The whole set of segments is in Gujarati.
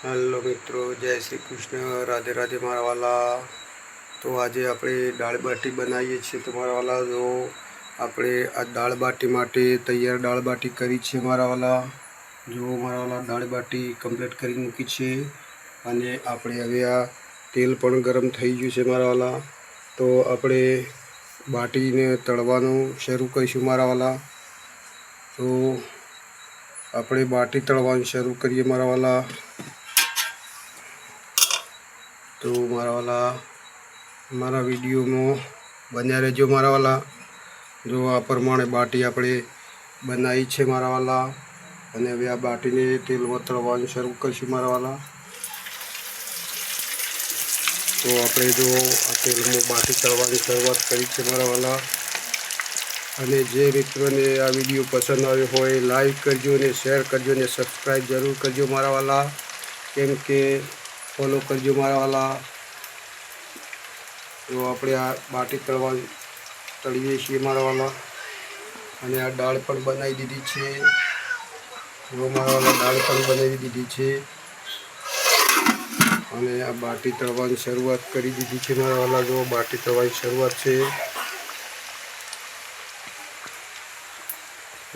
हेलो मित्रों, जय श्री कृष्ण, राधे राधे मारा वाला। तो आज આપણે દાળ બાટી બનાવીએ છીએ તો મારા વાલા જો આપણે આ દાળ બાટી માટે તૈયાર દાળ બાટી કરી છે મારા વાલા। જો મારા વાલા દાળ બાટી કમ્પ્લીટ કરી મૂકી છે અને આપણે હવે આ તેલ પણ ગરમ થઈ ગયું છે મારા વાલા। તો આપણે બાટીને તળવાનું શરૂ કરીશું મારા વાલા। તો આપણે બાટી તળવાનું શરૂ કરીએ મારા વાલા। तो मारा वाला मारा वीडियो में बन्या रहो मारा वाला। जो आ प्रमाणे बाटी आपणे बनाई है मारा वाला अने हवे आ बाटी ने तेल में तळवानुं शरू करशुं मारा वाला। तो आपणे जो आ तेल में बाटी तळवानी शुरुआत करी है मारा वाला। अने जे मित्रों ने आ वीडियो पसंद आव्यो होय लाइक करजो ने शेर करजो ने सब्सक्राइब जरूर करजो मारा वाला। केम के फॉलो करजो मारा वाला। तो આપણે આ બાટી તળીએ છીએ મારા વાલા અને આ દાળ પણ બનાવી દીધી છે। જો મારા વાલા દાળ પણ બનાવી દીધી છે અને આ બાટી તળવાની શરૂઆત કરી દીધી છે મારા વાલા। જો બાટી તળવાની શરૂઆત છે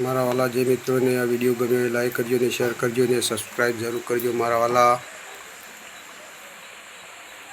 મારા વાલા। જે મિત્રોને આ વિડીયો ગમ્યો લાઈક કરજો ને શેર કરજો ને સબસ્ક્રાઈબ જરૂર કરજો મારા વાલા।